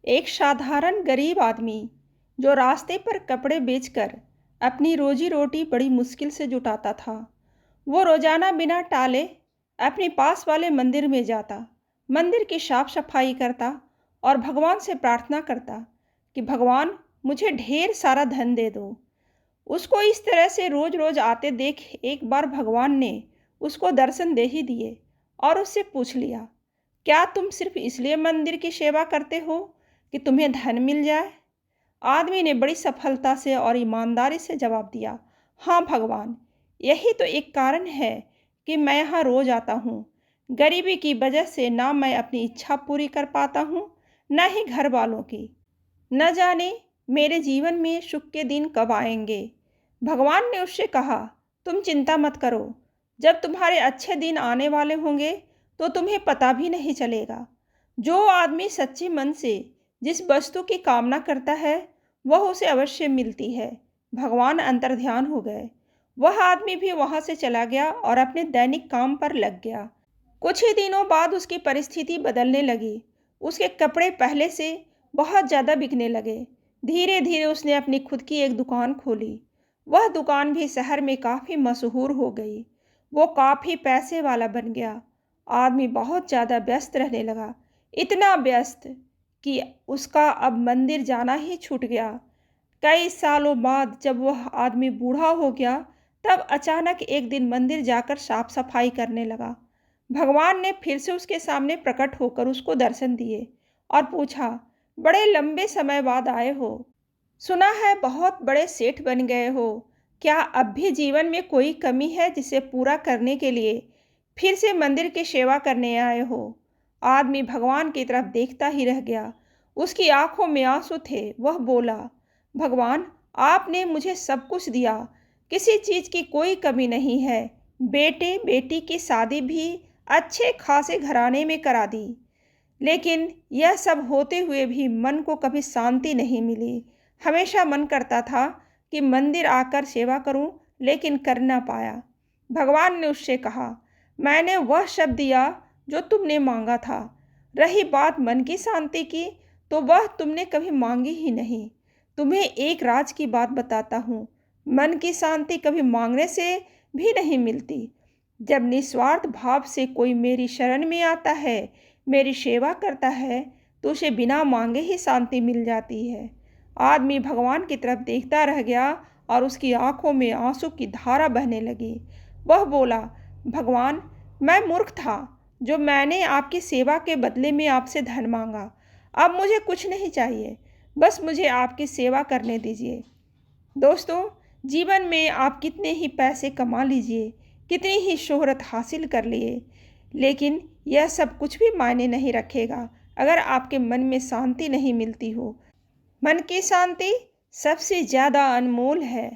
एक साधारण गरीब आदमी जो रास्ते पर कपड़े बेचकर अपनी रोजी रोटी बड़ी मुश्किल से जुटाता था। वो रोजाना बिना टाले अपने पास वाले मंदिर में जाता, मंदिर की साफ सफाई करता और भगवान से प्रार्थना करता कि भगवान मुझे ढेर सारा धन दे दो। उसको इस तरह से रोज रोज आते देख एक बार भगवान ने उसको दर्शन दे ही दिए और उससे पूछ लिया, क्या तुम सिर्फ इसलिए मंदिर की सेवा करते हो कि तुम्हें धन मिल जाए? आदमी ने बड़ी सफलता से और ईमानदारी से जवाब दिया, हाँ भगवान, यही तो एक कारण है कि मैं यहाँ रोज आता हूँ। गरीबी की वजह से ना मैं अपनी इच्छा पूरी कर पाता हूँ, न ही घर वालों की। न जाने मेरे जीवन में सुख के दिन कब आएंगे। भगवान ने उससे कहा, तुम चिंता मत करो, जब तुम्हारे अच्छे दिन आने वाले होंगे तो तुम्हें पता भी नहीं चलेगा। जो आदमी सच्चे मन से जिस वस्तु की कामना करता है वह उसे अवश्य मिलती है। भगवान अंतर्ध्यान हो गए। वह आदमी भी वहां से चला गया और अपने दैनिक काम पर लग गया। कुछ ही दिनों बाद उसकी परिस्थिति बदलने लगी। उसके कपड़े पहले से बहुत ज़्यादा बिकने लगे। धीरे धीरे उसने अपनी खुद की एक दुकान खोली। वह दुकान भी शहर में काफ़ी मशहूर हो गई। वो काफ़ी पैसे वाला बन गया। आदमी बहुत ज़्यादा व्यस्त रहने लगा, इतना व्यस्त कि उसका अब मंदिर जाना ही छूट गया। कई सालों बाद जब वह आदमी बूढ़ा हो गया, तब अचानक एक दिन मंदिर जाकर साफ सफाई करने लगा। भगवान ने फिर से उसके सामने प्रकट होकर उसको दर्शन दिए और पूछा, बड़े लंबे समय बाद आए हो, सुना है बहुत बड़े सेठ बन गए हो। क्या अब भी जीवन में कोई कमी है जिसे पूरा करने के लिए फिर से मंदिर की सेवा करने आए हो? आदमी भगवान की तरफ देखता ही रह गया। उसकी आंखों में आंसू थे। वह बोला, भगवान, आपने मुझे सब कुछ दिया, किसी चीज़ की कोई कमी नहीं है। बेटे बेटी की शादी भी अच्छे खासे घराने में करा दी, लेकिन यह सब होते हुए भी मन को कभी शांति नहीं मिली। हमेशा मन करता था कि मंदिर आकर सेवा करूं, लेकिन कर ना पाया। भगवान ने उससे कहा, मैंने वह सब दिया जो तुमने मांगा था। रही बात मन की शांति की, तो वह तुमने कभी मांगी ही नहीं। तुम्हें एक राज की बात बताता हूँ, मन की शांति कभी मांगने से भी नहीं मिलती। जब निस्वार्थ भाव से कोई मेरी शरण में आता है, मेरी सेवा करता है, तो उसे बिना मांगे ही शांति मिल जाती है। आदमी भगवान की तरफ देखता रह गया और उसकी आंखों में आंसू की धारा बहने लगी। वह बोला, भगवान, मैं मूर्ख था जो मैंने आपकी सेवा के बदले में आपसे धन मांगा। अब मुझे कुछ नहीं चाहिए, बस मुझे आपकी सेवा करने दीजिए। दोस्तों, जीवन में आप कितने ही पैसे कमा लीजिए, कितनी ही शोहरत हासिल कर लिए, लेकिन यह सब कुछ भी मायने नहीं रखेगा अगर आपके मन में शांति नहीं मिलती हो। मन की शांति सबसे ज़्यादा अनमोल है।